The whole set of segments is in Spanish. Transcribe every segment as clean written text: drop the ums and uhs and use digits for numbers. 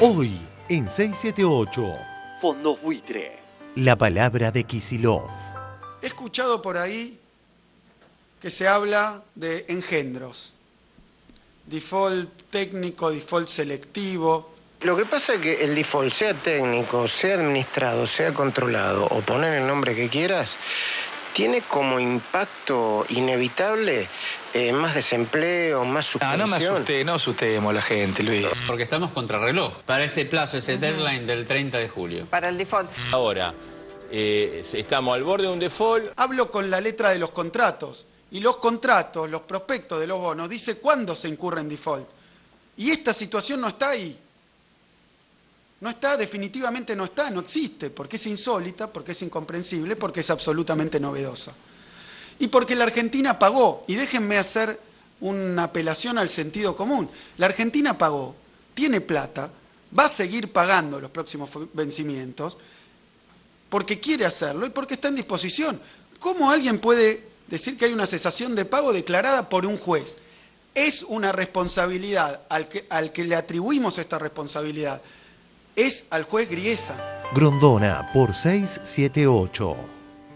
Hoy, en 678, Fondos Buitre. la palabra de Kicillof. He escuchado por ahí que se habla de engendros. Default técnico, default selectivo. Lo que pasa es que el default, sea técnico, sea administrado, sea controlado o poner el nombre que quieras, tiene como impacto inevitable más desempleo, más suspensión. No asustemos a la gente, Luis. Porque estamos contra reloj. Para ese plazo, ese deadline del 30 de julio. Para el default. Ahora, estamos al borde de un default. Hablo con la letra de los contratos. Y los contratos, los prospectos de los bonos, dice cuándo se incurre en default. Y esta situación no está ahí. No está, definitivamente no está, no existe, porque es insólita, porque es incomprensible, porque es absolutamente novedosa. Y porque la Argentina pagó, y déjenme hacer una apelación al sentido común. La Argentina pagó, tiene plata, va a seguir pagando los próximos vencimientos, porque quiere hacerlo y porque está en disposición. ¿Cómo alguien puede decir que hay una cesación de pago declarada por un juez? Es una responsabilidad al que le atribuimos esta responsabilidad. Es al juez Griesa. Grondona por 678.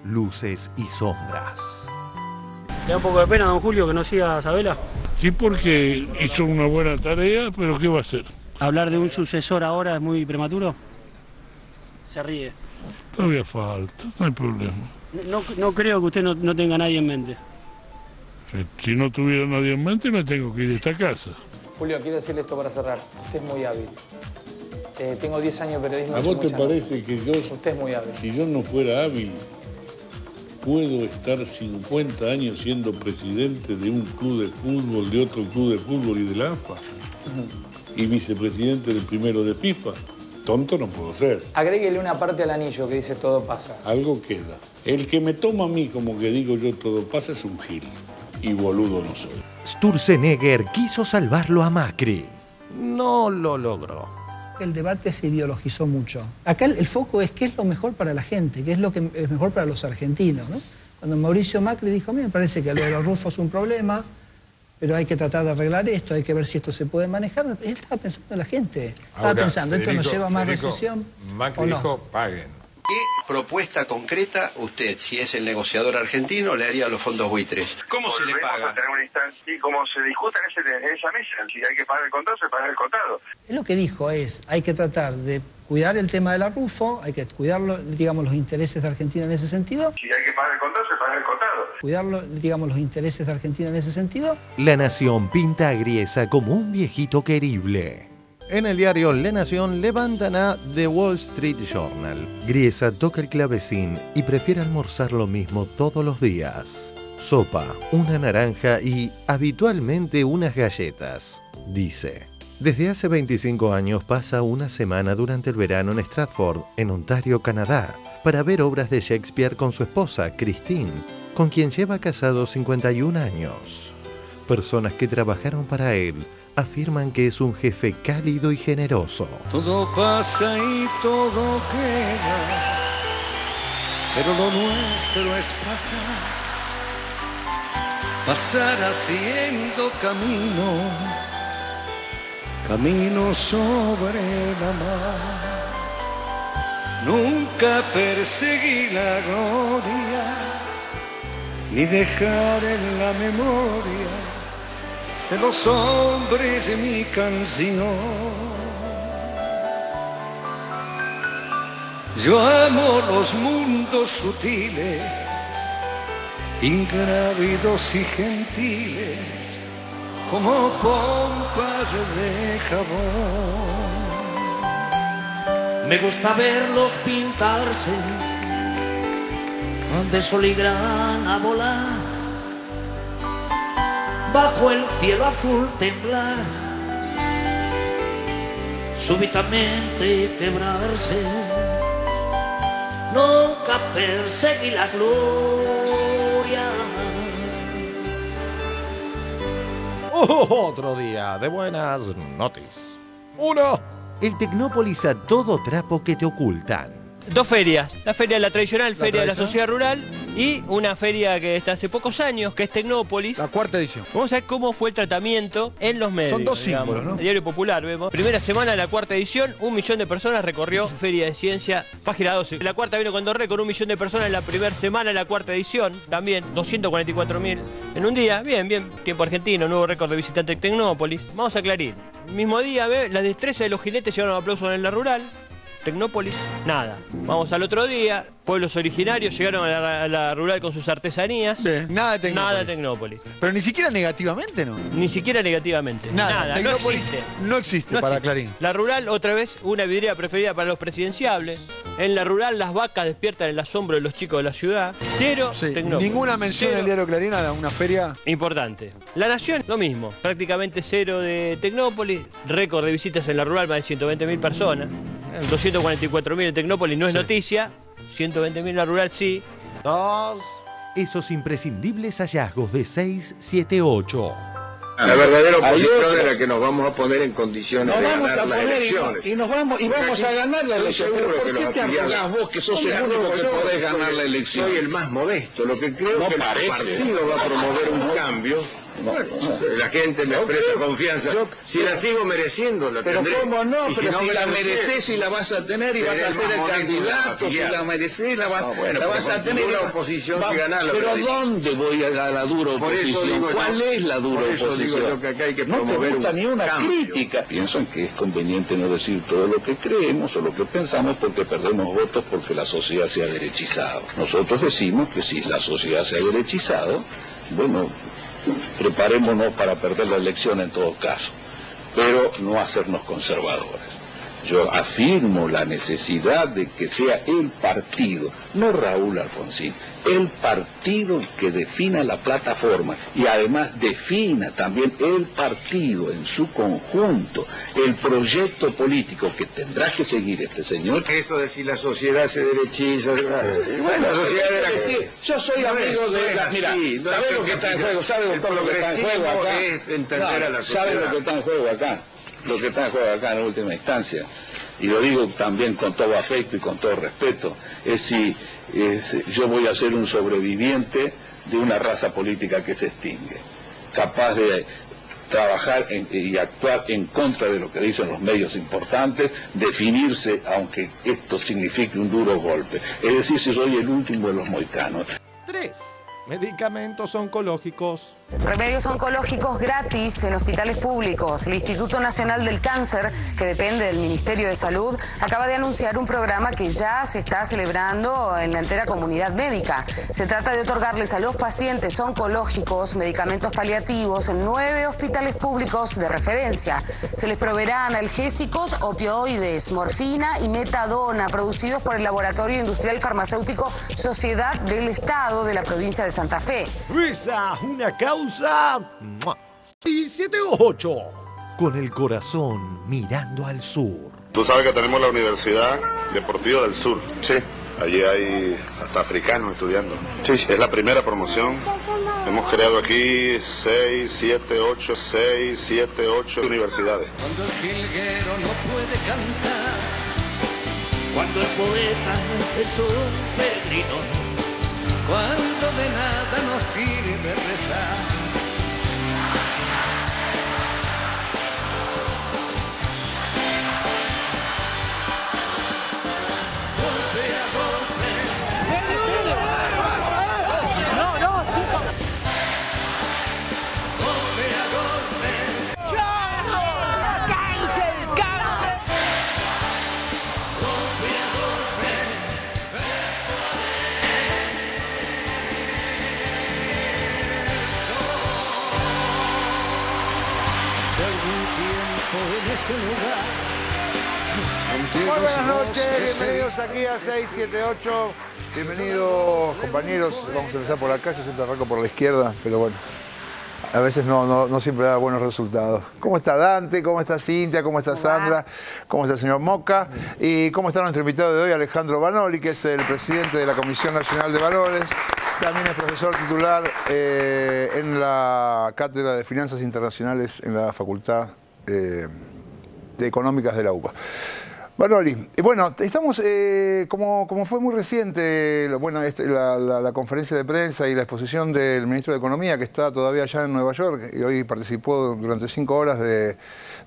Luces y sombras. ¿Le da un poco de pena, don Julio, que no siga Sabela? Sí, porque hizo una buena tarea, pero ¿qué va a hacer? ¿Hablar de un sucesor ahora es muy prematuro? Se ríe. Todavía falta, no hay problema. No creo que usted no tenga nadie en mente. Si no tuviera nadie en mente, me tengo que ir de esta casa. Julio, quiero decirle esto para cerrar. Usted es muy hábil. Tengo 10 años de periodismo. ¿A vos te parece que yo, usted es muy hábil, si yo no fuera hábil, puedo estar 50 años siendo presidente de un club de fútbol, de otro club de fútbol y de la AFA? Y vicepresidente del primero de FIFA? Tonto no puedo ser. Agréguele una parte al anillo que dice todo pasa. Algo queda. El que me toma a mí como que digo yo todo pasa es un gil. Y boludo no soy. Sturzenegger quiso salvarlo a Macri. No lo logró. El debate se ideologizó mucho. Acá el foco es qué es lo mejor para la gente, qué es lo que es mejor para los argentinos, ¿no? Cuando Mauricio Macri dijo, a mí me parece que lo de los rufos es un problema, pero hay que tratar de arreglar esto, hay que ver si esto se puede manejar. Él estaba pensando en la gente. Estaba pensando, ¿esto nos lleva a más recesión? Macri dijo, paguen. ¿Qué propuesta concreta usted, si es el negociador argentino, le haría a los fondos buitres? ¿Cómo se le paga? A tener una instancia, y como se discuta en esa mesa, si hay que pagar el contado, se paga el contado. Él lo que dijo es, hay que tratar de cuidar el tema de la RUFO, hay que cuidar, digamos, los intereses de Argentina en ese sentido. Si hay que pagar el contado, se paga el contado. Cuidar, digamos, los intereses de Argentina en ese sentido. La Nación pinta a Griesa como un viejito querible. En el diario La Nación levantan a The Wall Street Journal. Griesa toca el clavecín y prefiere almorzar lo mismo todos los días. Sopa, una naranja y, habitualmente, unas galletas. Dice, desde hace 25 años pasa una semana durante el verano en Stratford, en Ontario, Canadá, para ver obras de Shakespeare con su esposa, Christine, con quien lleva casado 51 años. Personas que trabajaron para él afirman que es un jefe cálido y generoso. Todo pasa y todo queda, pero lo nuestro es pasar haciendo camino sobre la mar. Nunca perseguí la gloria, ni dejar en la memoria de los hombres de mi canción. Yo amo los mundos sutiles, ingrávidos y gentiles, como pompas de jabón. Me gusta verlos pintarse de sol y grana volar, bajo el cielo azul temblar, súbitamente quebrarse. Nunca perseguí la gloria. Otro día de buenas noticias. 1. El Tecnópolis a todo trapo que te ocultan. 2 ferias. La feria de la tradicional, feria de la sociedad rural, y una feria que está hace pocos años, que es Tecnópolis. La 4ª edición. Vamos a ver cómo fue el tratamiento en los medios. Son dos símbolos, digamos, ¿no? Diario Popular, vemos. Primera semana de la 4ª edición, 1 millón de personas recorrió Feria de Ciencia, página 12. La 4ª vino con dos récords, 1 millón de personas en la primera semana de la 4ª edición, también 244.000 en un día. Bien, bien, tiempo argentino, nuevo récord de visitantes en Tecnópolis. Vamos a aclarar. El mismo día, las destrezas de los jinetes llevaron aplausos en la rural. Tecnópolis, nada. Vamos al otro día, pueblos originarios llegaron a la rural con sus artesanías. Bien, nada de Tecnópolis. Nada de Tecnópolis. Pero ni siquiera negativamente, ¿no? Ni siquiera negativamente. Nada. Tecnópolis no existe para Clarín. La rural, otra vez, una vidriera preferida para los presidenciables. En la rural, las vacas despiertan el asombro de los chicos de la ciudad. Cero Tecnópolis. Ninguna mención en el diario Clarín a una feria. Importante. La Nación, lo mismo. Prácticamente cero de Tecnópolis. Récord de visitas en la rural, más de 120.000 personas. 244.000 en Tecnópolis no es noticia. 120.000 en la rural sí. Esos imprescindibles hallazgos de 6, 7, 8. La verdadera oposición es la que nos vamos a poner en condiciones de ganar las elecciones. Y vamos a ganar la elección. ¿Por qué te arrogás vos que sos el único que podés ganar la elección? Soy el más modesto. Lo que creo es que el partido va a promover un cambio. La gente me expresa confianza. Si la sigo mereciendo, la tendré. Pero cómo no, y pero si si no la mereces y la vas a tener y vas a ser el candidato, si la mereces la vas a tener. La oposición si ganarla. Pero ¿dónde voy a la dura oposición? ¿Cuál es la dura oposición? Que acá hay que no te gusta ni una crítica. Piensan que es conveniente no decir todo lo que creemos o lo que pensamos porque perdemos votos porque la sociedad se ha derechizado. Nosotros decimos que si la sociedad se ha derechizado, bueno, preparémonos para perder la elección en todo caso, pero no hacernos conservadores. Yo afirmo la necesidad de que sea el partido, no Raúl Alfonsín, el partido que defina la plataforma y además defina también el partido en su conjunto, el proyecto político que tendrá que seguir este señor. Eso de si la sociedad se derechiza, bueno, la sociedad de la decir, yo soy amigo de la... Mira, ¿sabe lo que está en juego? ¿Sabe lo que está en juego acá? Es entender a la sociedad. ¿Sabe lo que está en juego acá? Lo que está en juego acá en última instancia, y lo digo también con todo afecto y con todo respeto, es si yo voy a ser un sobreviviente de una raza política que se extingue, capaz de trabajar y actuar en contra de lo que dicen los medios importantes, definirse aunque esto signifique un duro golpe, es decir, si soy el último de los mohicanos. 3. Medicamentos oncológicos. Remedios oncológicos gratis en hospitales públicos. El Instituto Nacional del Cáncer, que depende del Ministerio de Salud, acaba de anunciar un programa que ya se está celebrando en la entera comunidad médica. Se trata de otorgarles a los pacientes oncológicos medicamentos paliativos en 9 hospitales públicos de referencia. Se les proveerán analgésicos, opioides, morfina y metadona, producidos por el Laboratorio Industrial Farmacéutico Sociedad del Estado de la provincia de Santa Fe. Luisa, una causa. 678. Con el corazón mirando al sur. Tú sabes que tenemos la Universidad Deportiva del Sur. Sí. Allí hay hasta africanos estudiando. Sí. Es la primera promoción. Hemos creado aquí 6, 7, 8 universidades. Cuando el jilguero no puede cantar, cuando el poeta es un peregrino, cuando de nada nos sirve rezar. Golpe a golpe. No, no, chico. Golpe a golpe. ¡Ya! ¡Cáncer! ¡Cáncer! Golpe a golpe. En ese lugar. Muy buenas noches, bienvenidos aquí a 678. Bienvenidos compañeros, vamos a empezar por acá, yo siempre arranco por la izquierda, pero bueno, a veces no siempre da buenos resultados. ¿Cómo está Dante? ¿Cómo está Cintia? ¿Cómo está Sandra? ¿Cómo está el señor Moca? ¿Y cómo está nuestro invitado de hoy, Alejandro Banoli, que es el presidente de la Comisión Nacional de Valores? También es profesor titular en la Cátedra de Finanzas Internacionales en la Facultad de Económicas de la UBA. Manoli, bueno, estamos, como fue muy reciente la conferencia de prensa y la exposición del ministro de Economía, que está todavía allá en Nueva York, y hoy participó durante 5 horas de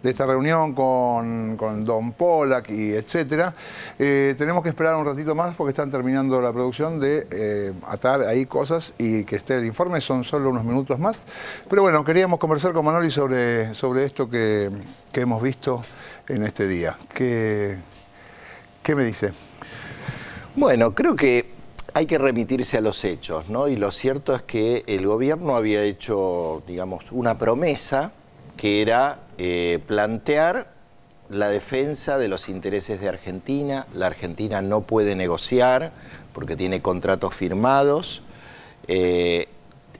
esta reunión con Don Pollack y etcétera, tenemos que esperar un ratito más porque están terminando la producción de atar ahí cosas y que esté el informe, son solo unos minutos más. Pero bueno, queríamos conversar con Manoli sobre esto que hemos visto en este día. ¿Qué me dice? Bueno, creo que hay que remitirse a los hechos, ¿no? Y lo cierto es que el gobierno había hecho, digamos, una promesa que era plantear la defensa de los intereses de Argentina. La Argentina no puede negociar porque tiene contratos firmados.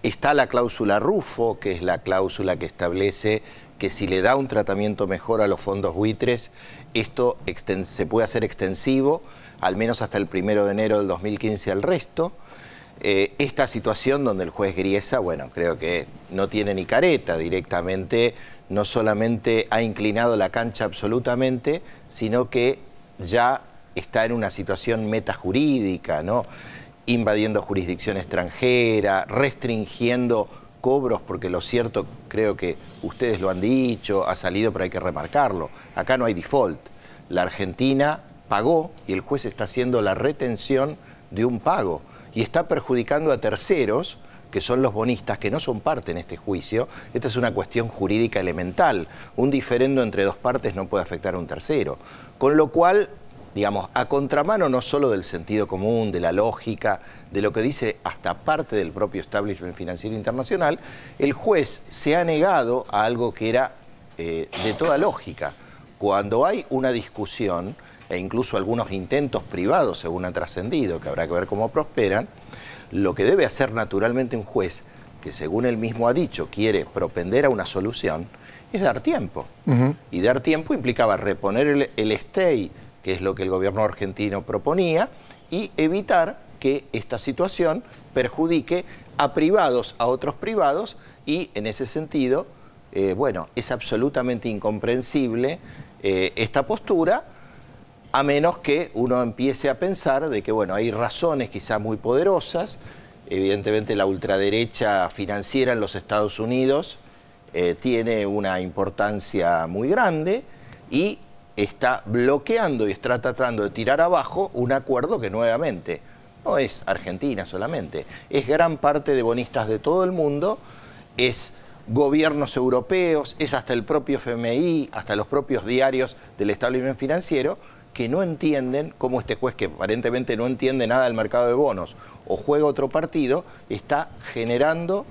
Está la cláusula Rufo, que es la cláusula que establece que si le da un tratamiento mejor a los fondos buitres, esto se puede hacer extensivo, al menos hasta el 1 de enero del 2015 al resto. Esta situación donde el juez Griesa, bueno, creo que no tiene ni careta, directamente no solamente ha inclinado la cancha absolutamente, sino que ya está en una situación metajurídica, ¿no? Invadiendo jurisdicción extranjera, restringiendo cobros, porque lo cierto, creo que ustedes lo han dicho, ha salido, pero hay que remarcarlo. Acá no hay default. La Argentina pagó y el juez está haciendo la retención de un pago y está perjudicando a terceros, que son los bonistas, que no son parte en este juicio. Esta es una cuestión jurídica elemental. Un diferendo entre dos partes no puede afectar a un tercero. Con lo cual, digamos, a contramano no solo del sentido común, de la lógica, de lo que dice hasta parte del propio establishment financiero internacional, el juez se ha negado a algo que era de toda lógica. Cuando hay una discusión, e incluso algunos intentos privados, según ha trascendido, que habrá que ver cómo prosperan, lo que debe hacer naturalmente un juez, que según él mismo ha dicho, quiere propender a una solución, es dar tiempo. Y dar tiempo implicaba reponer el stay, que es lo que el gobierno argentino proponía, y evitar que esta situación perjudique a privados, a otros privados, y en ese sentido, bueno, es absolutamente incomprensible esta postura, a menos que uno empiece a pensar de que, bueno, hay razones quizá muy poderosas. Evidentemente la ultraderecha financiera en los Estados Unidos tiene una importancia muy grande y está bloqueando y está tratando de tirar abajo un acuerdo que nuevamente no es Argentina solamente, es gran parte de bonistas de todo el mundo, es gobiernos europeos, es hasta el propio FMI, hasta los propios diarios del establishment financiero, que no entienden cómo este juez, que aparentemente no entiende nada del mercado de bonos o juega otro partido, está generando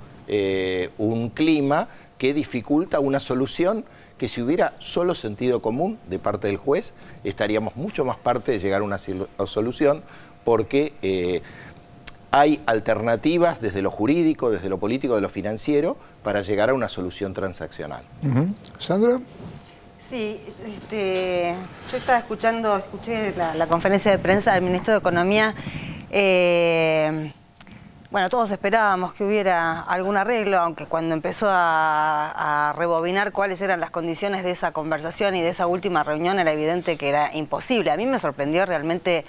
un clima que dificulta una solución que, si hubiera solo sentido común de parte del juez, estaríamos mucho más parte de llegar a una solución, porque hay alternativas desde lo jurídico, desde lo político, de lo financiero, para llegar a una solución transaccional. ¿Sandra? Sí, yo estaba escuché la conferencia de prensa del ministro de Economía. Bueno, todos esperábamos que hubiera algún arreglo, aunque cuando empezó a rebobinar cuáles eran las condiciones de esa conversación y de esa última reunión, era evidente que era imposible. A mí me sorprendió realmente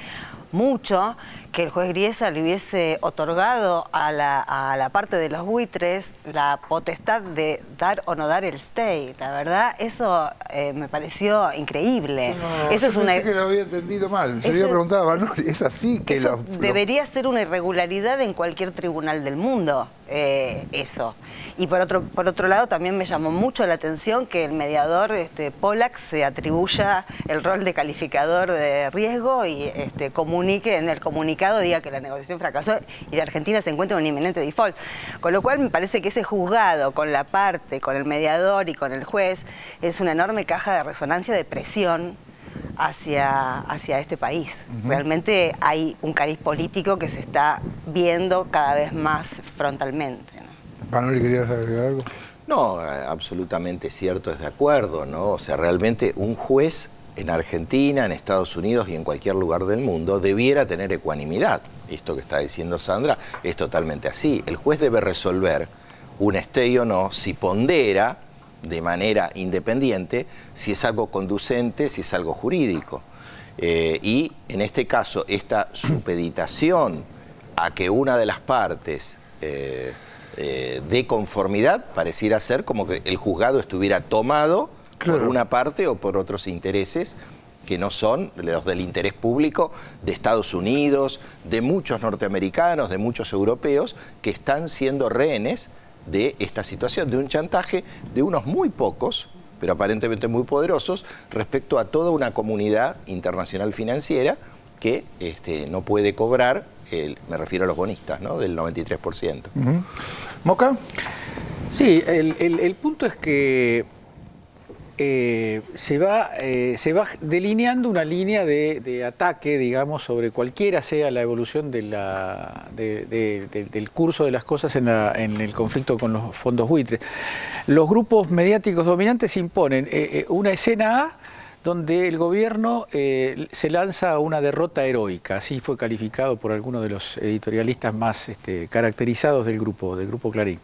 mucho que el juez Griesa le hubiese otorgado a la parte de los buitres la potestad de dar o no dar el stay. La verdad, eso me pareció increíble. No, eso es pensé que lo había entendido mal. Se había preguntado, ¿no? Es así que debería ser una irregularidad en cualquier tribunal del mundo, eso. Y por otro lado, también me llamó mucho la atención que el mediador Pollack se atribuya el rol de calificador de riesgo y comunique en el comunicado, diga que la negociación fracasó y la Argentina se encuentra en un inminente default. Con lo cual me parece que ese juzgado con la parte, con el mediador y con el juez, es una enorme caja de resonancia de presión hacia este país. Realmente hay un cariz político que se está viendo cada vez más frontalmente, ¿no? Manoli, ¿querías agregar algo? No, absolutamente cierto, es de acuerdo, ¿no? O sea, realmente un juez en Argentina, en Estados Unidos y en cualquier lugar del mundo debiera tener ecuanimidad. Esto que está diciendo Sandra es totalmente así. El juez debe resolver un stay o no si pondera de manera independiente si es algo conducente, si es algo jurídico. Y en este caso, esta supeditación a que una de las partes de conformidad pareciera ser como que el juzgado estuviera tomado por una parte o por otros intereses que no son los del interés público de Estados Unidos, de muchos norteamericanos, de muchos europeos, que están siendo rehenes de esta situación, de un chantaje de unos muy pocos, pero aparentemente muy poderosos, respecto a toda una comunidad internacional financiera que no puede cobrar, me refiero a los bonistas, ¿no?, del 93%. ¿Moca? Sí, el punto es que se va delineando una línea de ataque, digamos, sobre cualquiera sea la evolución del curso de las cosas en el conflicto con los fondos buitres. Los grupos mediáticos dominantes imponen una escena A donde el gobierno se lanza a una derrota heroica, así fue calificado por algunos de los editorialistas más caracterizados del grupo Clarín.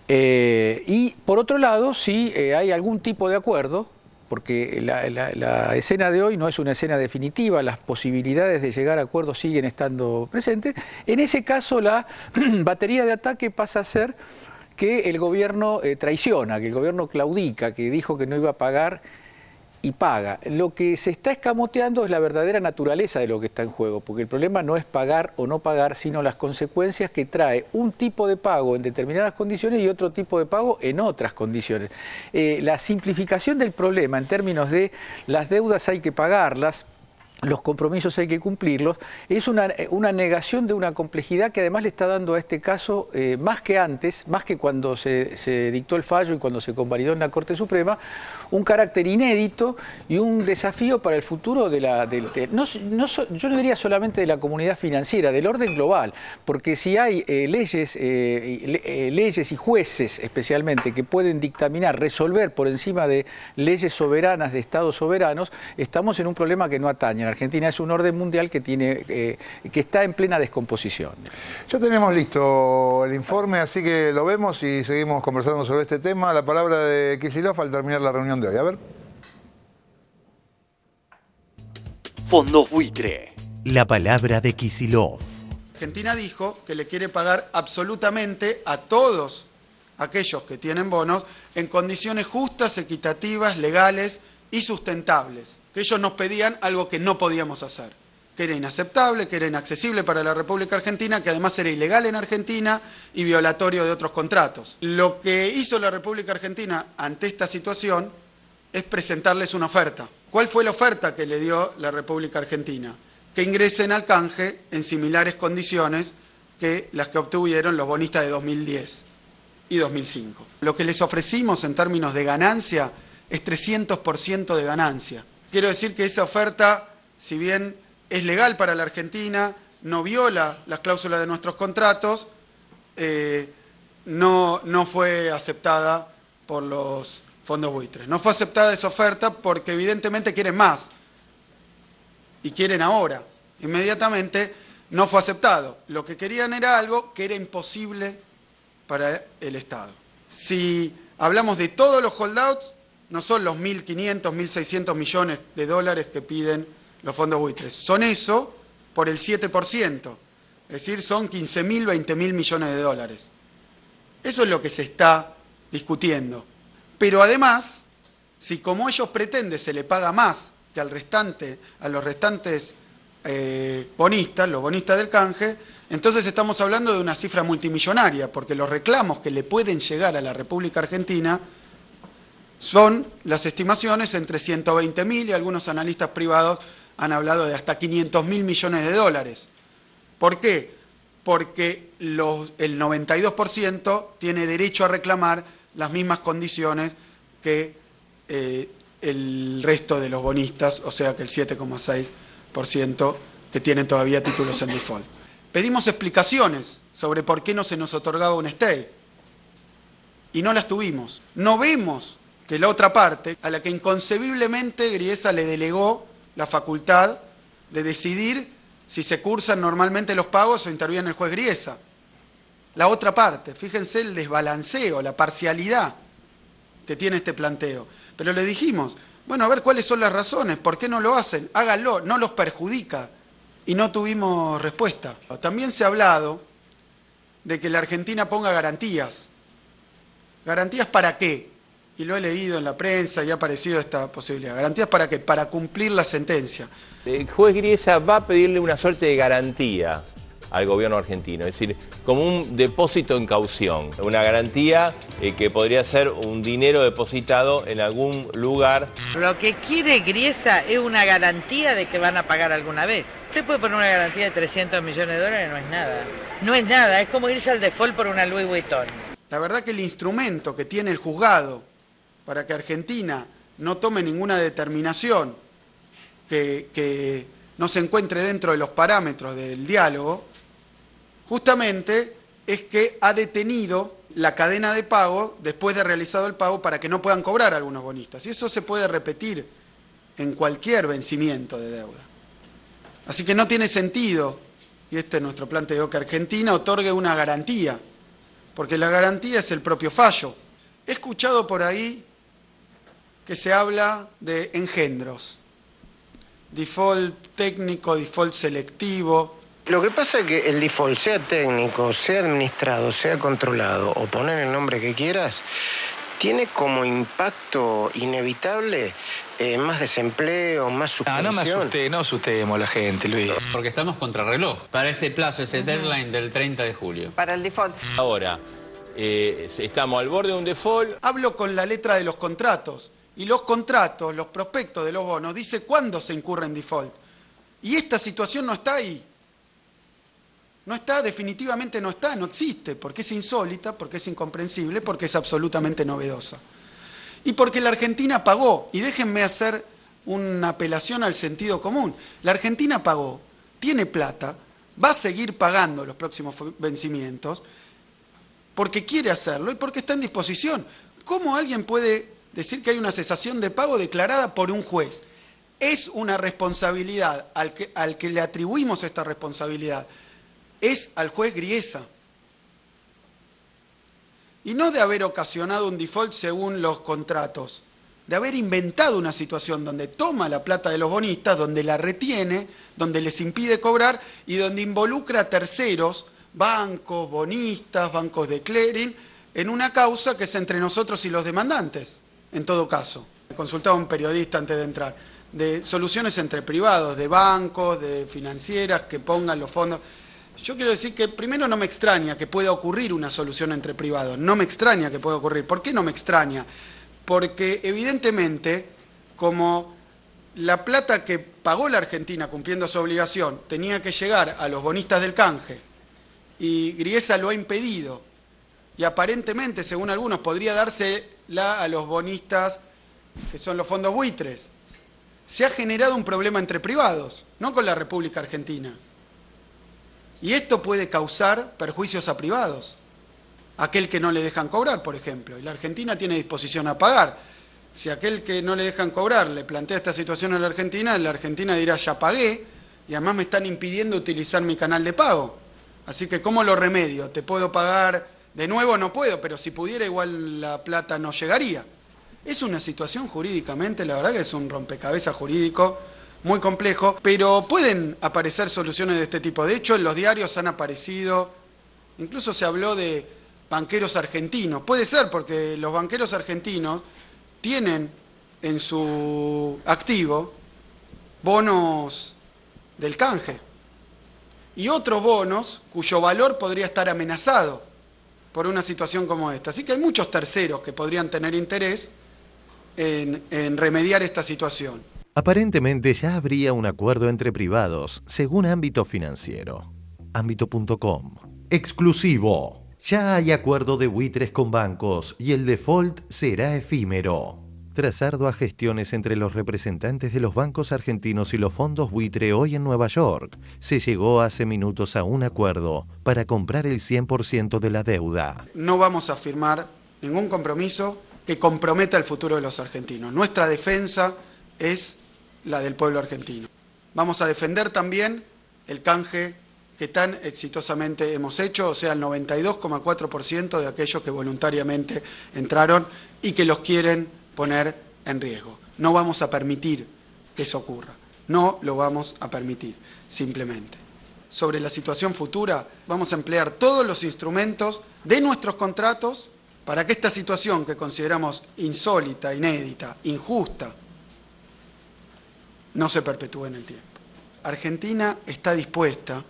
Y por otro lado, si hay algún tipo de acuerdo, porque la escena de hoy no es una escena definitiva, las posibilidades de llegar a acuerdos siguen estando presentes, en ese caso la batería de ataque pasa a ser que el gobierno traiciona, que el gobierno claudica, que dijo que no iba a pagar y paga. Lo que se está escamoteando es la verdadera naturaleza de lo que está en juego, porque el problema no es pagar o no pagar, sino las consecuencias que trae un tipo de pago en determinadas condiciones y otro tipo de pago en otras condiciones. La simplificación del problema en términos de las deudas hay que pagarlas, los compromisos hay que cumplirlos, es una negación de una complejidad que además le está dando a este caso, más que antes, más que cuando se dictó el fallo y cuando se convalidó en la Corte Suprema, un carácter inédito y un desafío para el futuro yo no diría solamente de la comunidad financiera, del orden global, porque si hay leyes y jueces especialmente que pueden dictaminar, resolver por encima de leyes soberanas de estados soberanos, estamos en un problema que no atañe. Argentina es un orden mundial que está en plena descomposición. Ya tenemos listo el informe, así que lo vemos y seguimos conversando sobre este tema. La palabra de Kicillof al terminar la reunión de hoy. A ver. Fondos buitre. La palabra de Kicillof. Argentina dijo que le quiere pagar absolutamente a todos aquellos que tienen bonos en condiciones justas, equitativas, legales y sustentables. Que ellos nos pedían algo que no podíamos hacer, que era inaceptable, que era inaccesible para la República Argentina, que además era ilegal en Argentina y violatorio de otros contratos. Lo que hizo la República Argentina ante esta situación es presentarles una oferta. ¿Cuál fue la oferta que le dio la República Argentina? Que ingresen al canje en similares condiciones que las que obtuvieron los bonistas de 2010 y 2005. Lo que les ofrecimos en términos de ganancia es 300% de ganancia. Quiero decir que esa oferta, si bien es legal para la Argentina, no viola las cláusulas de nuestros contratos, no fue aceptada por los fondos buitres. No fue aceptada esa oferta porque evidentemente quieren más y quieren ahora. Inmediatamente no fue aceptado. Lo que querían era algo que era imposible para el Estado. Si hablamos de todos los holdouts, no son los 1.500, 1.600 millones de dólares que piden los fondos buitres. Son eso por el 7%. Es decir, son 15.000, 20.000 millones de dólares. Eso es lo que se está discutiendo. Pero además, si como ellos pretenden se le paga más que a los restantes bonistas, los bonistas del canje, entonces estamos hablando de una cifra multimillonaria, porque los reclamos que le pueden llegar a la República Argentina son las estimaciones entre 120.000 y algunos analistas privados han hablado de hasta 500.000 millones de dólares. ¿Por qué? Porque el 92% tiene derecho a reclamar las mismas condiciones que el resto de los bonistas, o sea que el 7,6% que tienen todavía títulos en default. Pedimos explicaciones sobre por qué no se nos otorgaba un stay y no las tuvimos. No vemos que la otra parte, a la que inconcebiblemente Griesa le delegó la facultad de decidir si se cursan normalmente los pagos o interviene el juez Griesa. La otra parte, fíjense el desbalanceo, la parcialidad que tiene este planteo. Pero le dijimos, bueno, a ver cuáles son las razones, ¿por qué no lo hacen? Háganlo, no los perjudica. Y no tuvimos respuesta. También se ha hablado de que la Argentina ponga garantías. ¿Garantías para qué? Y lo he leído en la prensa y ha aparecido esta posibilidad. ¿Garantías para qué? Para cumplir la sentencia. El juez Griesa va a pedirle una suerte de garantía al gobierno argentino, es decir, como un depósito en caución. Una garantía que podría ser un dinero depositado en algún lugar. Lo que quiere Griesa es una garantía de que van a pagar alguna vez. Usted puede poner una garantía de 300 millones de dólares, no es nada. No es nada, es como irse al default por una Louis Vuitton. La verdad que el instrumento que tiene el juzgado para que Argentina no tome ninguna determinación que no se encuentre dentro de los parámetros del diálogo, justamente es que ha detenido la cadena de pago después de realizado el pago para que no puedan cobrar algunos bonistas. Y eso se puede repetir en cualquier vencimiento de deuda. Así que no tiene sentido, y este es nuestro planteo, que Argentina otorgue una garantía, porque la garantía es el propio fallo. He escuchado por ahí que se habla de engendros, default técnico, default selectivo. Lo que pasa es que el default, sea técnico, sea administrado, sea controlado, o poner el nombre que quieras, tiene como impacto inevitable más desempleo, más suspensión. No asustemos a la gente, Luis. Porque estamos contra reloj. Para ese plazo, ese deadline del 30 de julio. Para el default. Ahora, estamos al borde de un default. Hablo con la letra de los contratos. Y los contratos, los prospectos de los bonos, dice cuándo se incurre en default. Y esta situación no está ahí. No está, definitivamente no está, no existe, porque es insólita, porque es incomprensible, porque es absolutamente novedosa. Y porque la Argentina pagó, y déjenme hacer una apelación al sentido común. La Argentina pagó, tiene plata, va a seguir pagando los próximos vencimientos, porque quiere hacerlo y porque está en disposición. ¿Cómo alguien puede decir que hay una cesación de pago declarada por un juez? Es una responsabilidad al que le atribuimos esta responsabilidad. Es al juez Griesa. Y no de haber ocasionado un default según los contratos, de haber inventado una situación donde toma la plata de los bonistas, donde la retiene, donde les impide cobrar y donde involucra a terceros, bancos, bonistas, bancos de clearing, en una causa que es entre nosotros y los demandantes, en todo caso. Consultaba a un periodista antes de entrar, de soluciones entre privados, de bancos, de financieras que pongan los fondos. Yo quiero decir que primero no me extraña que pueda ocurrir una solución entre privados, no me extraña que pueda ocurrir. ¿Por qué no me extraña? Porque evidentemente, como la plata que pagó la Argentina cumpliendo su obligación tenía que llegar a los bonistas del canje y Griesa lo ha impedido y aparentemente, según algunos, podría dársela a los bonistas que son los fondos buitres, se ha generado un problema entre privados, no con la República Argentina. Y esto puede causar perjuicios a privados. Aquel que no le dejan cobrar, por ejemplo. Y la Argentina tiene disposición a pagar. Si aquel que no le dejan cobrar le plantea esta situación a la Argentina dirá ya pagué y además me están impidiendo utilizar mi canal de pago. Así que ¿cómo lo remedio? ¿Te puedo pagar de nuevo? No puedo, pero si pudiera igual la plata no llegaría. Es una situación jurídicamente, la verdad que es un rompecabezas jurídico muy complejo, pero pueden aparecer soluciones de este tipo. De hecho, en los diarios han aparecido, incluso se habló de banqueros argentinos. Puede ser, porque los banqueros argentinos tienen en su activo bonos del canje y otros bonos cuyo valor podría estar amenazado por una situación como esta. Así que hay muchos terceros que podrían tener interés en remediar esta situación. Aparentemente ya habría un acuerdo entre privados, según Ámbito Financiero. Ámbito.com. Exclusivo. Ya hay acuerdo de buitres con bancos y el default será efímero. Tras arduas gestiones entre los representantes de los bancos argentinos y los fondos buitre hoy en Nueva York, se llegó hace minutos a un acuerdo para comprar el 100% de la deuda. No vamos a firmar ningún compromiso que comprometa el futuro de los argentinos. Nuestra defensa es la del pueblo argentino. Vamos a defender también el canje que tan exitosamente hemos hecho, o sea, el 92,4% de aquellos que voluntariamente entraron y que los quieren poner en riesgo. No vamos a permitir que eso ocurra, no lo vamos a permitir, simplemente. Sobre la situación futura, vamos a emplear todos los instrumentos de nuestros contratos para que esta situación que consideramos insólita, inédita, injusta, no se perpetúe en el tiempo. Argentina está dispuesta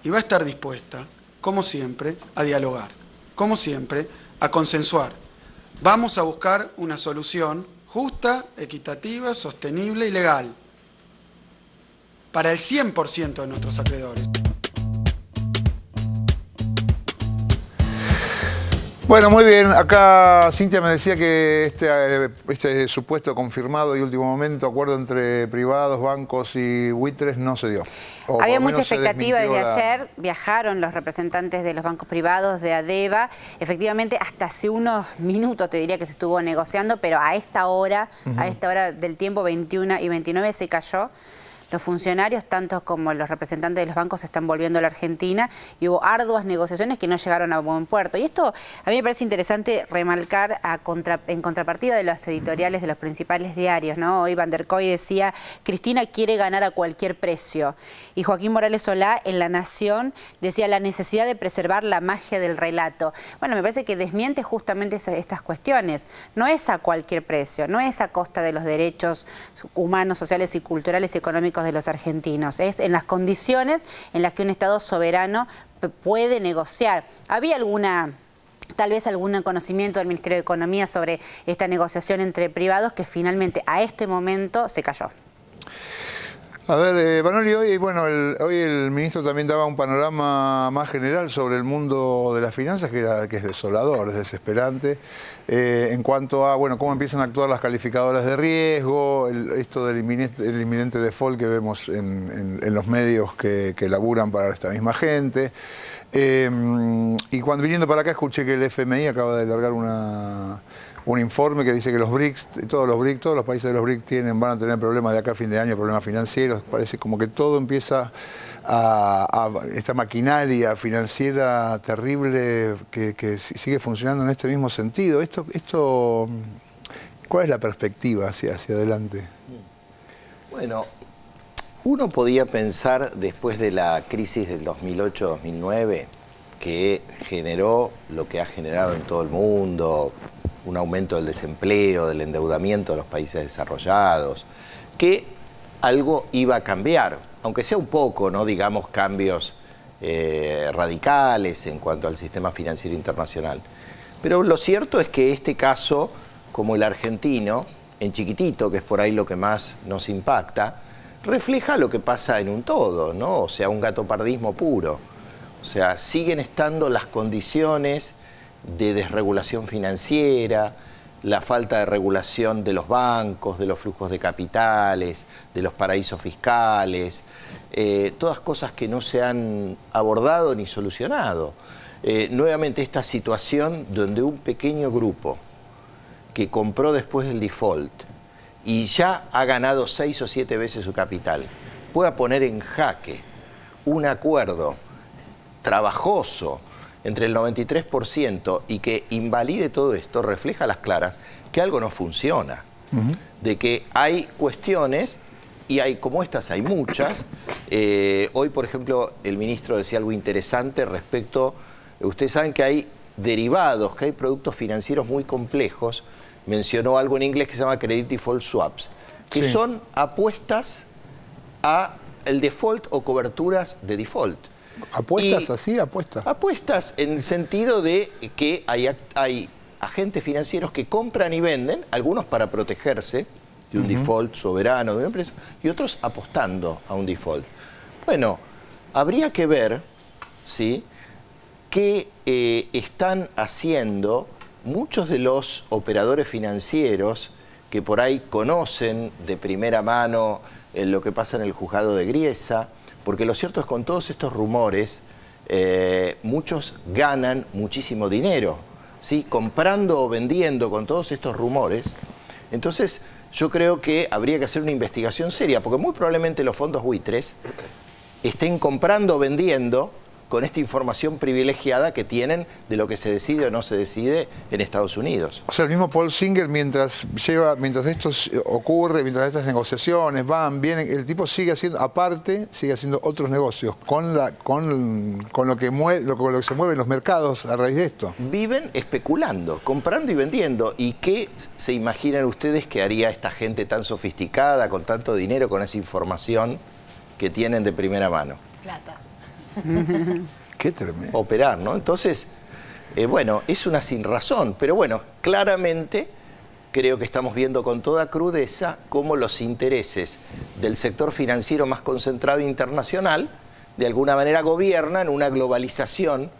y va a estar dispuesta, como siempre, a dialogar, como siempre, a consensuar. Vamos a buscar una solución justa, equitativa, sostenible y legal para el 100% de nuestros acreedores. Bueno, muy bien. Acá Cintia me decía que este supuesto confirmado y último momento acuerdo entre privados, bancos y buitres no se dio. Había mucha expectativa desde ayer. Viajaron los representantes de los bancos privados, de ADEVA. Efectivamente, hasta hace unos minutos te diría que se estuvo negociando, pero a esta hora del tiempo, 21 y 29, se cayó. Los funcionarios, tanto como los representantes de los bancos, se están volviendo a la Argentina y hubo arduas negociaciones que no llegaron a buen puerto. Y esto a mí me parece interesante remarcar en contrapartida de los editoriales de los principales diarios, ¿no? Hoy Van der Kooi decía, Cristina quiere ganar a cualquier precio. Y Joaquín Morales Solá en La Nación decía la necesidad de preservar la magia del relato. Bueno, me parece que desmiente justamente estas cuestiones. No es a cualquier precio, no es a costa de los derechos humanos, sociales y culturales y económicos de los argentinos, es en las condiciones en las que un Estado soberano puede negociar. ¿Había tal vez algún conocimiento del Ministerio de Economía sobre esta negociación entre privados que finalmente a este momento se cayó? A ver, Vanoli, hoy el ministro también daba un panorama más general sobre el mundo de las finanzas que es desolador, es desesperante, en cuanto a cómo empiezan a actuar las calificadoras de riesgo, esto del inminente default que vemos en los medios que laburan para esta misma gente. Y cuando viniendo para acá escuché que el FMI acaba de largar un informe que dice que los BRICS, todos los países de los BRICS van a tener problemas de acá a fin de año, problemas financieros. Parece como que todo empieza esta maquinaria financiera terrible que sigue funcionando en este mismo sentido. ¿Cuál es la perspectiva hacia adelante? Bueno, uno podía pensar después de la crisis del 2008-2009 que generó lo que ha generado en todo el mundo, un aumento del desempleo, del endeudamiento de los países desarrollados, que algo iba a cambiar, aunque sea un poco, no digamos cambios radicales en cuanto al sistema financiero internacional. Pero lo cierto es que este caso, como el argentino, en chiquitito, que es por ahí lo que más nos impacta, refleja lo que pasa en un todo, ¿no? O sea, un gatopardismo puro. O sea, siguen estando las condiciones de desregulación financiera, la falta de regulación de los bancos, de los flujos de capitales, de los paraísos fiscales, todas cosas que no se han abordado ni solucionado. Nuevamente esta situación donde un pequeño grupo que compró después del default y ya ha ganado 6 o 7 veces su capital, pueda poner en jaque un acuerdo trabajoso entre el 93% y que invalide todo esto, refleja a las claras que algo no funciona. De que hay cuestiones, y como estas hay muchas. Hoy, por ejemplo, el ministro decía algo interesante respecto, ustedes saben que hay derivados, que hay productos financieros muy complejos, mencionó algo en inglés que se llama Credit Default Swaps, que son apuestas a el default o coberturas de default. ¿Apuestas así? ¿Apuestas? Apuestas en el sentido de que hay agentes financieros que compran y venden, algunos para protegerse de un default soberano de una empresa y otros apostando a un default. Bueno, habría que ver, ¿sí?, qué están haciendo muchos de los operadores financieros que por ahí conocen de primera mano lo que pasa en el juzgado de Griesa, porque lo cierto es que con todos estos rumores, muchos ganan muchísimo dinero, ¿sí?, comprando o vendiendo con todos estos rumores. Entonces, yo creo que habría que hacer una investigación seria, porque muy probablemente los fondos buitres estén comprando o vendiendo con esta información privilegiada que tienen de lo que se decide o no se decide en Estados Unidos. O sea, el mismo Paul Singer, mientras esto ocurre, mientras estas negociaciones van, vienen, el tipo sigue haciendo, aparte, sigue haciendo otros negocios con lo que se mueven los mercados a raíz de esto. Viven especulando, comprando y vendiendo. ¿Y qué se imaginan ustedes que haría esta gente tan sofisticada, con tanto dinero, con esa información que tienen de primera mano? Plata. Qué tremendo. Operar, ¿no? Entonces, bueno, es una sinrazón, pero bueno, claramente creo que estamos viendo con toda crudeza cómo los intereses del sector financiero más concentrado internacional de alguna manera gobiernan una globalización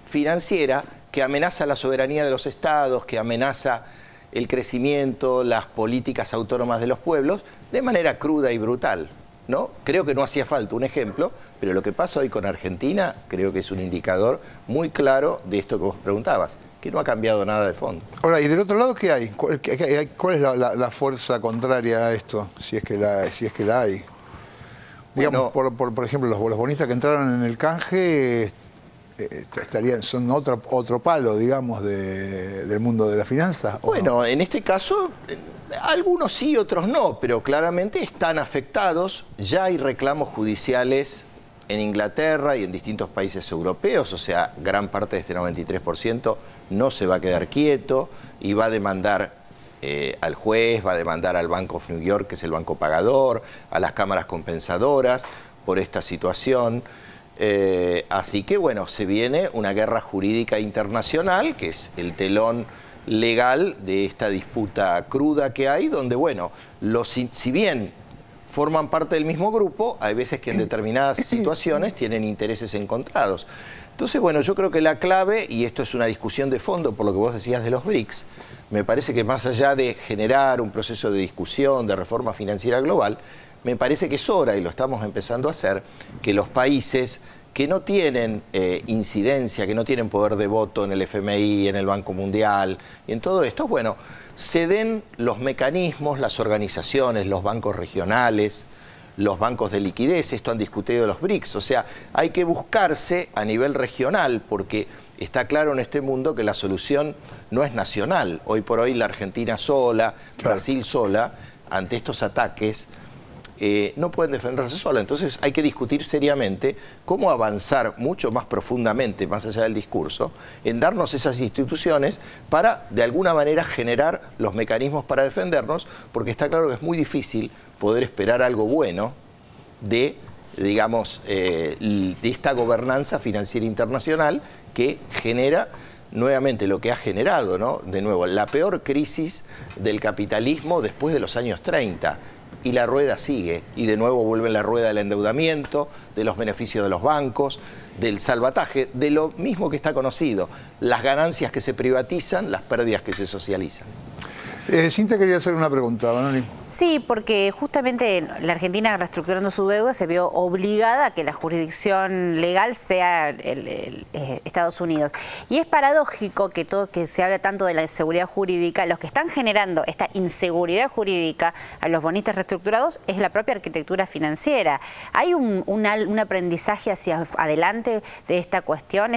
financiera que amenaza la soberanía de los estados, que amenaza el crecimiento, las políticas autónomas de los pueblos, de manera cruda y brutal, ¿no? Creo que no hacía falta un ejemplo, pero lo que pasa hoy con Argentina creo que es un indicador muy claro de esto que vos preguntabas, que no ha cambiado nada de fondo. Ahora, ¿y del otro lado qué hay? ¿Cuál es la fuerza contraria a esto, si es que la hay? Digamos, bueno, por ejemplo, los bonistas que entraron en el canje son otro palo, digamos, del mundo de la finanza. Bueno, no? En este caso, algunos sí, otros no, pero claramente están afectados. Ya hay reclamos judiciales en Inglaterra y en distintos países europeos, o sea, gran parte de este 93% no se va a quedar quieto y va a demandar al juez, va a demandar al Bank of New York, que es el banco pagador, a las cámaras compensadoras por esta situación. Así que, bueno, se viene una guerra jurídica internacional, que es el telón legal de esta disputa cruda que hay, donde, bueno, si bien forman parte del mismo grupo, hay veces que en determinadas situaciones tienen intereses encontrados. Entonces, bueno, yo creo que la clave, y esto es una discusión de fondo por lo que vos decías de los BRICS, me parece que más allá de generar un proceso de discusión, de reforma financiera global, me parece que es hora, y lo estamos empezando a hacer, que los países que no tienen incidencia, que no tienen poder de voto en el FMI, en el Banco Mundial, y en todo esto, bueno, se den los mecanismos, las organizaciones, los bancos regionales, los bancos de liquidez. Esto han discutido los BRICS, o sea, hay que buscarse a nivel regional, porque está claro en este mundo que la solución no es nacional. Hoy por hoy la Argentina sola, Brasil sola, ante estos ataques, no pueden defenderse sola. Entonces hay que discutir seriamente cómo avanzar mucho más profundamente, más allá del discurso, en darnos esas instituciones para, de alguna manera, generar los mecanismos para defendernos, porque está claro que es muy difícil poder esperar algo bueno de, digamos, de esta gobernanza financiera internacional que genera nuevamente lo que ha generado, ¿no? De nuevo, la peor crisis del capitalismo después de los años 30. Y la rueda sigue, y de nuevo vuelve la rueda del endeudamiento, de los beneficios de los bancos, del salvataje, de lo mismo que está conocido, las ganancias que se privatizan, las pérdidas que se socializan. Cintia quería hacer una pregunta, Manoli. Sí, porque justamente la Argentina, reestructurando su deuda, se vio obligada a que la jurisdicción legal sea Estados Unidos. Y es paradójico que se habla tanto de la inseguridad jurídica. Los que están generando esta inseguridad jurídica a los bonistas reestructurados es la propia arquitectura financiera. ¿Hay un aprendizaje hacia adelante de esta cuestión?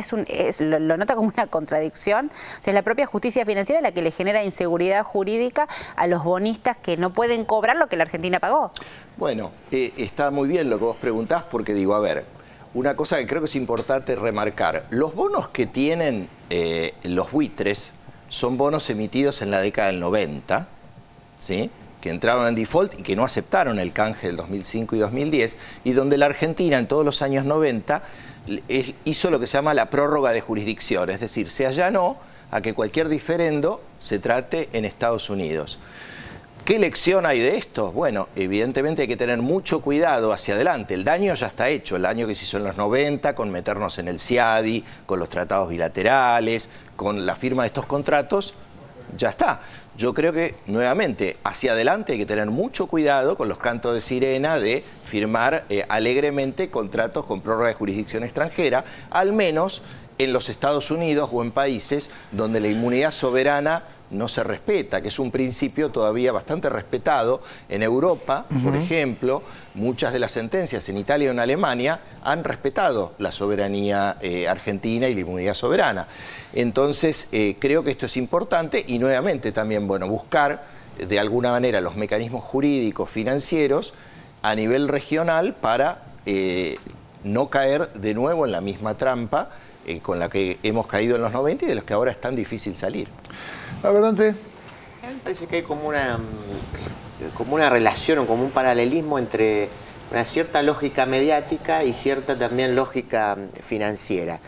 ¿Lo nota como una contradicción? O sea, es la propia justicia financiera la que le genera inseguridad jurídica a los bonistas que no pueden cobrar lo que la Argentina pagó. Bueno, está muy bien lo que vos preguntás, porque digo, a ver, una cosa que creo que es importante remarcar, los bonos que tienen los buitres son bonos emitidos en la década del 90, ¿sí?, que entraron en default y que no aceptaron el canje del 2005 y 2010, y donde la Argentina en todos los años 90 hizo lo que se llama la prórroga de jurisdicción, es decir, se allanó a que cualquier diferendo se trate en Estados Unidos. ¿Qué lección hay de esto? Bueno, evidentemente hay que tener mucho cuidado hacia adelante. El daño ya está hecho, el daño que se hizo en los 90 con meternos en el CIADI, con los tratados bilaterales, con la firma de estos contratos, ya está. Yo creo que, nuevamente, hacia adelante hay que tener mucho cuidado con los cantos de sirena de firmar alegremente contratos con prórroga de jurisdicción extranjera, al menos en los Estados Unidos o en países donde la inmunidad soberana no se respeta, que es un principio todavía bastante respetado. En Europa, por ejemplo, muchas de las sentencias en Italia o en Alemania han respetado la soberanía argentina y la inmunidad soberana. Entonces, creo que esto es importante y nuevamente también, bueno, buscar de alguna manera los mecanismos jurídicos, financieros a nivel regional para no caer de nuevo en la misma trampa con la que hemos caído en los 90 y de los que ahora es tan difícil salir. Adelante. A mí me parece que hay como una relación o como un paralelismo entre una cierta lógica mediática y cierta también lógica financiera.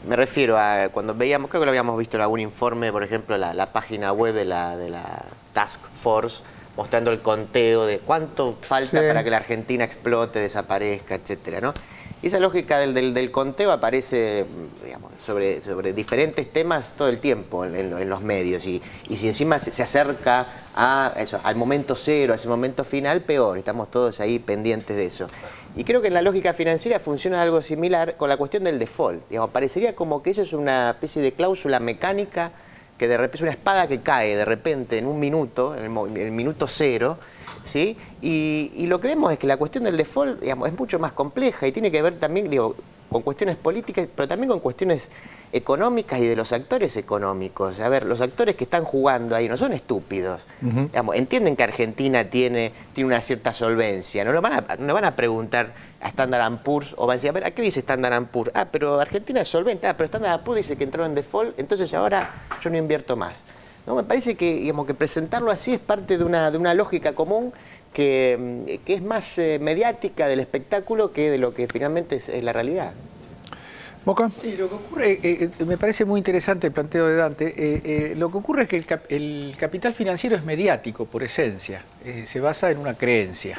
Me refiero a cuando veíamos, creo que lo habíamos visto en algún informe, por ejemplo, la página web de la Task Force, mostrando el conteo de cuánto falta para que la Argentina explote, desaparezca, etcétera, ¿no? Y esa lógica del conteo aparece, digamos, sobre diferentes temas todo el tiempo en los medios. Y si encima se acerca a eso, al momento cero, a ese momento final, peor. Estamos todos ahí pendientes de eso. Y creo que en la lógica financiera funciona algo similar con la cuestión del default. Digamos, parecería como que eso es una especie de cláusula mecánica que de repente es una espada que cae de repente en un minuto, en el minuto cero, ¿sí? Y lo que vemos es que la cuestión del default, digamos, es mucho más compleja y tiene que ver también, digo, con cuestiones políticas, pero también con cuestiones económicas y de los actores económicos. A ver, los actores que están jugando ahí no son estúpidos. Digamos, entienden que Argentina tiene una cierta solvencia. No van a preguntar a Standard & Poor's o van a decir, a ver, ¿a qué dice Standard & Poor's? Ah, pero Argentina es solvente. Ah, pero Standard & Poor's dice que entró en default, entonces ahora yo no invierto más. ¿No? Me parece que, digamos, que presentarlo así es parte de una lógica común que es más mediática del espectáculo que de lo que finalmente es la realidad. ¿Boca? Sí, lo que ocurre, me parece muy interesante el planteo de Dante, lo que ocurre es que el capital financiero es mediático por esencia, se basa en una creencia.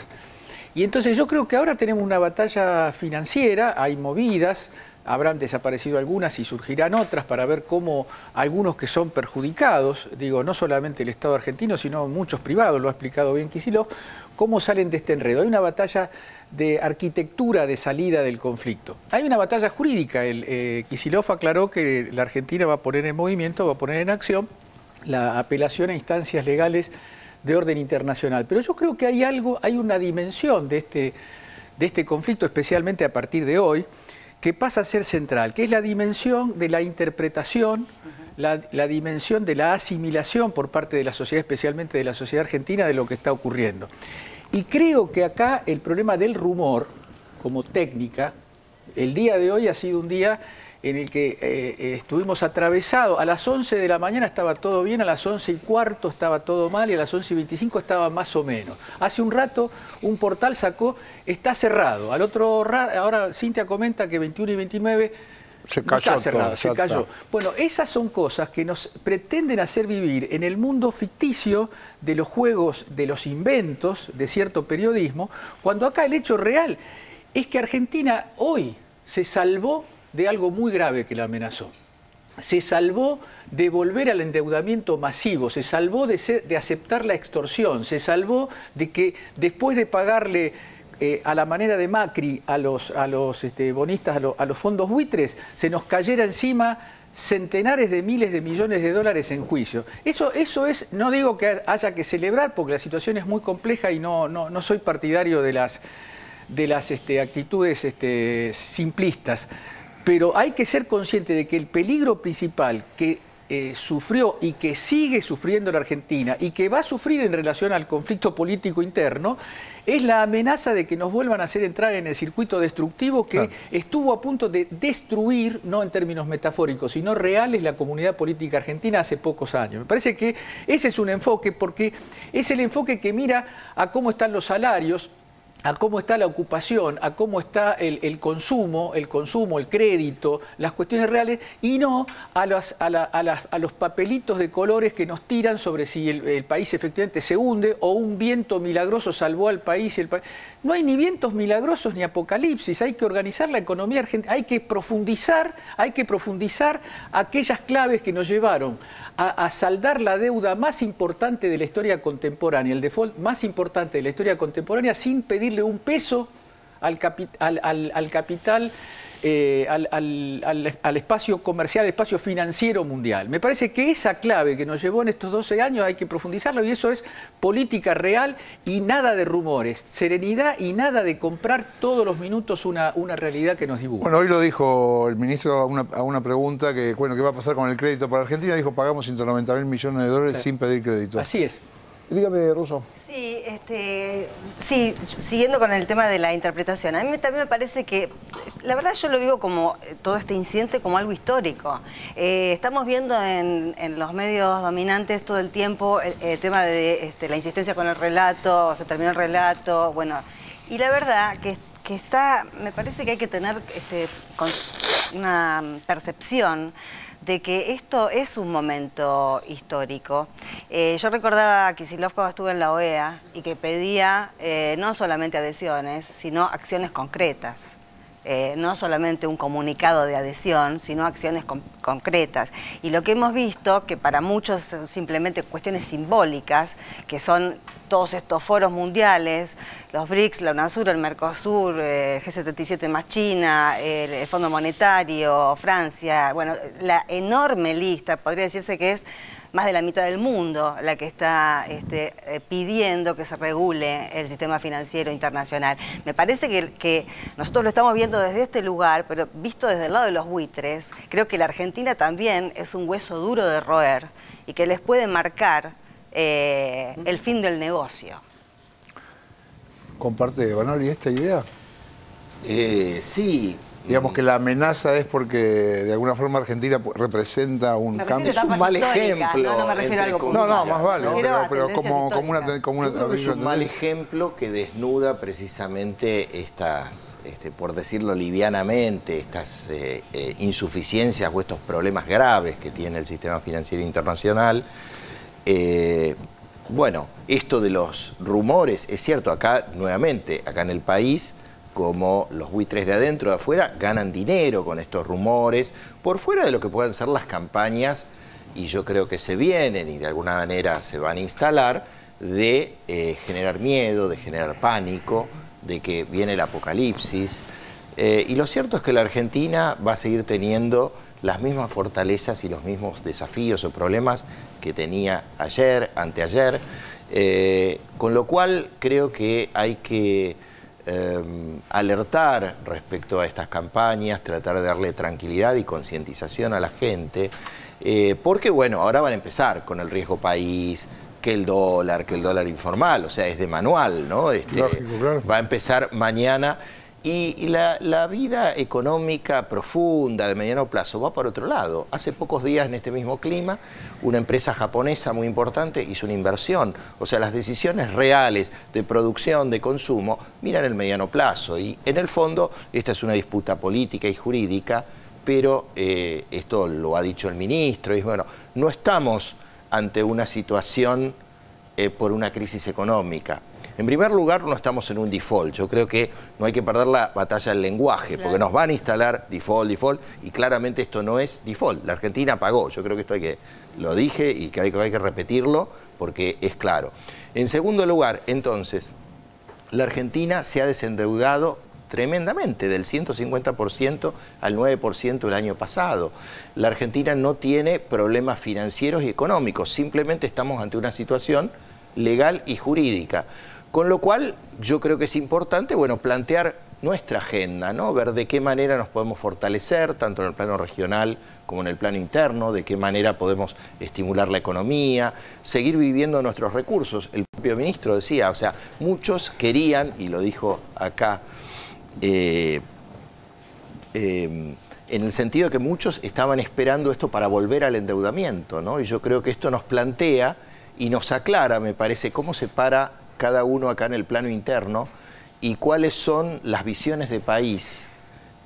Y entonces yo creo que ahora tenemos una batalla financiera, hay movidas, habrán desaparecido algunas y surgirán otras para ver cómo algunos que son perjudicados, digo, no solamente el Estado argentino, sino muchos privados, lo ha explicado bien Kicillof, cómo salen de este enredo. Hay una batalla de arquitectura de salida del conflicto. Hay una batalla jurídica. Kicillof aclaró que la Argentina va a poner en movimiento, va a poner en acción la apelación a instancias legales de orden internacional. Pero yo creo que hay una dimensión de este conflicto, especialmente a partir de hoy, que pasa a ser central, que es la dimensión de la interpretación, la dimensión de la asimilación por parte de la sociedad, especialmente de la sociedad argentina, de lo que está ocurriendo. Y creo que acá el problema del rumor, como técnica, el día de hoy ha sido un día en el que estuvimos atravesados. A las 11 de la mañana estaba todo bien, a las 11:15 estaba todo mal y a las 11:25 estaba más o menos. Hace un rato un portal sacó, está cerrado. Al otro rato, ahora Cintia comenta que 21 y 29 se cayó, no está cerrado, se cayó. Bueno, esas son cosas que nos pretenden hacer vivir en el mundo ficticio de los juegos, de los inventos de cierto periodismo, cuando acá el hecho real es que Argentina hoy se salvó de algo muy grave que la amenazó. Se salvó de volver al endeudamiento masivo, se salvó de aceptar la extorsión, se salvó de que después de pagarle a la manera de Macri a los bonistas, a los fondos buitres, se nos cayera encima centenares de miles de millones de dólares en juicio. Eso es, no digo que haya que celebrar porque la situación es muy compleja y no soy partidario de las actitudes simplistas. Pero hay que ser consciente de que el peligro principal que sufrió y que sigue sufriendo la Argentina y que va a sufrir en relación al conflicto político interno es la amenaza de que nos vuelvan a hacer entrar en el circuito destructivo que estuvo a punto de destruir, no en términos metafóricos, sino reales, la comunidad política argentina hace pocos años. Me parece que ese es un enfoque, porque es el enfoque que mira a cómo están los salarios, a cómo está la ocupación, a cómo está el consumo, el crédito, las cuestiones reales, y no a los papelitos de colores que nos tiran sobre si el país efectivamente se hunde o un viento milagroso salvó al país. No hay ni vientos milagrosos ni apocalipsis, hay que organizar la economía argentina, hay que profundizar aquellas claves que nos llevaron a saldar la deuda más importante de la historia contemporánea, el default más importante de la historia contemporánea, sin pedirle un peso al capital al espacio comercial, al espacio financiero mundial. Me parece que esa clave que nos llevó en estos 12 años hay que profundizarlo, y eso es política real y nada de rumores, serenidad y nada de comprar todos los minutos una realidad que nos dibuja. Bueno, hoy lo dijo el ministro a una pregunta que, bueno, ¿qué va a pasar con el crédito para Argentina? Dijo, pagamos 190.000 millones de dólares sin pedir crédito. Así es. Dígame, Russo. Sí, siguiendo con el tema de la interpretación, a mí también me parece que, la verdad yo lo vivo como todo este incidente como algo histórico. Estamos viendo en los medios dominantes todo el tiempo el tema de la insistencia con el relato, se terminó el relato, bueno, y la verdad que me parece que hay que tener una percepción de que esto es un momento histórico. Yo recordaba a Kicillof cuando estuve en la OEA y que pedía no solamente adhesiones, sino acciones concretas. No solamente un comunicado de adhesión, sino acciones concretas. Y lo que hemos visto, que para muchos son simplemente cuestiones simbólicas, que son todos estos foros mundiales, los BRICS, la UNASUR, el Mercosur, G77 más China, el Fondo Monetario, Francia, bueno, la enorme lista, podría decirse que es más de la mitad del mundo la que está pidiendo que se regule el sistema financiero internacional. Me parece que nosotros lo estamos viendo desde este lugar, pero visto desde el lado de los buitres, creo que la Argentina también es un hueso duro de roer y que les puede marcar el fin del negocio. ¿Comparte Vanoli esta idea? Sí. Digamos que la amenaza es porque de alguna forma Argentina representa un cambio. Es un mal ejemplo. No me refiero a algo no, más vale. Pero como una es un mal ejemplo que desnuda precisamente estas, por decirlo livianamente, estas insuficiencias o estos problemas graves que tiene el sistema financiero internacional. Bueno, esto de los rumores, es cierto, acá nuevamente, acá en el país, como los buitres de adentro, de afuera, ganan dinero con estos rumores, por fuera de lo que puedan ser las campañas, y yo creo que se vienen y de alguna manera se van a instalar, de generar miedo, de generar pánico, de que viene el apocalipsis. Y lo cierto es que la Argentina va a seguir teniendo las mismas fortalezas y los mismos desafíos o problemas que tenía ayer, anteayer, con lo cual creo que hay que alertar respecto a estas campañas, tratar de darle tranquilidad y concientización a la gente, porque bueno, ahora van a empezar con el riesgo país, que el dólar informal, o sea, es de manual, ¿no? Lógico, claro. Va a empezar mañana. Y la vida económica profunda, de mediano plazo, va por otro lado. Hace pocos días, en este mismo clima, una empresa japonesa muy importante hizo una inversión. O sea, las decisiones reales de producción, de consumo, miran el mediano plazo. Y en el fondo, esta es una disputa política y jurídica, pero esto lo ha dicho el ministro. Y bueno, no estamos ante una situación por una crisis económica. En primer lugar, no estamos en un default. Yo creo que no hay que perder la batalla del lenguaje, porque nos van a instalar default, y claramente esto no es default. La Argentina pagó. Yo creo que esto lo dije y que hay que repetirlo, porque es claro. En segundo lugar, entonces, la Argentina se ha desendeudado tremendamente, del 150% al 9% el año pasado. La Argentina no tiene problemas financieros y económicos, simplemente estamos ante una situación legal y jurídica. Con lo cual, yo creo que es importante, bueno, plantear nuestra agenda, ¿no? Ver de qué manera nos podemos fortalecer, tanto en el plano regional como en el plano interno, de qué manera podemos estimular la economía, seguir viviendo nuestros recursos. El propio ministro decía, o sea, muchos querían, y lo dijo acá, en el sentido de que muchos estaban esperando esto para volver al endeudamiento, ¿no? Y yo creo que esto nos plantea y nos aclara, me parece, cómo se para cada uno acá en el plano interno y cuáles son las visiones de país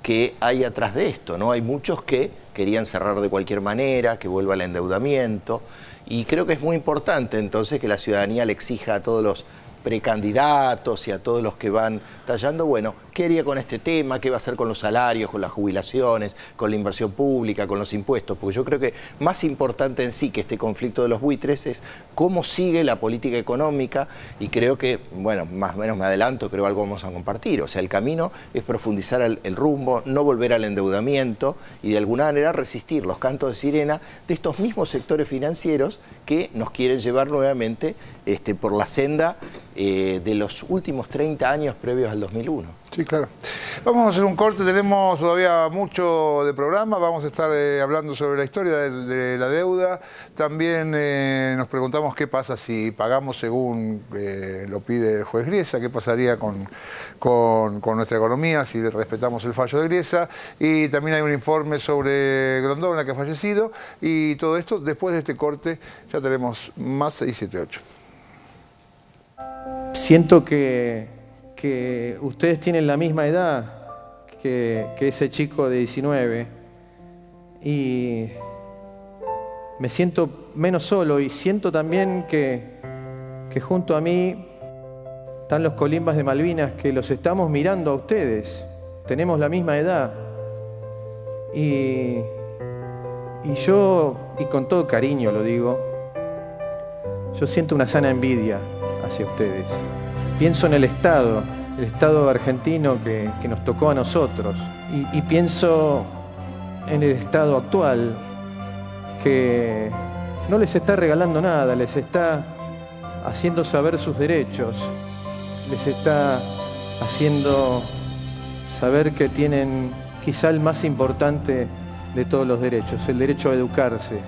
que hay atrás de esto, ¿no? Hay muchos que querían cerrar de cualquier manera, que vuelva al endeudamiento, y creo que es muy importante entonces que la ciudadanía le exija a todos los precandidatos y a todos los que van tallando, bueno, ¿qué haría con este tema? ¿Qué va a hacer con los salarios, con las jubilaciones, con la inversión pública, con los impuestos? Porque yo creo que más importante en sí que este conflicto de los buitres es cómo sigue la política económica, y creo que, bueno, más o menos me adelanto, creo algo vamos a compartir. O sea, el camino es profundizar el rumbo, no volver al endeudamiento y de alguna manera resistir los cantos de sirena de estos mismos sectores financieros que nos quieren llevar nuevamente por la senda de los últimos 30 años previos al 2001. Sí, claro. Vamos a hacer un corte, tenemos todavía mucho de programa, vamos a estar hablando sobre la historia de la deuda. También nos preguntamos qué pasa si pagamos según lo pide el juez Griesa, qué pasaría con nuestra economía si respetamos el fallo de Griesa. Y también hay un informe sobre Grondona, que ha fallecido, y todo esto después de este corte. Ya tenemos más 678. Siento que ustedes tienen la misma edad que ese chico de 19 y me siento menos solo, y siento también que junto a mí están los colimbas de Malvinas, que los estamos mirando a ustedes. Tenemos la misma edad y yo, y con todo cariño lo digo, yo siento una sana envidia hacia ustedes. Pienso en el Estado argentino que nos tocó a nosotros, y pienso en el Estado actual, que no les está regalando nada, les está haciendo saber sus derechos, les está haciendo saber que tienen quizá el más importante de todos los derechos, el derecho a educarse,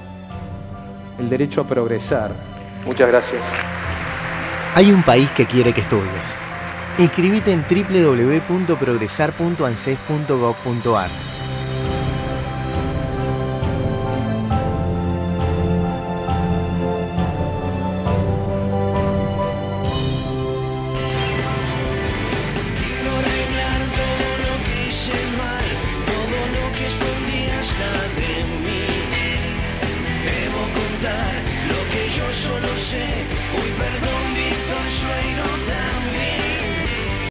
el derecho a progresar. Muchas gracias. Hay un país que quiere que estudies. Inscribite en www.progresar.anses.gov.ar.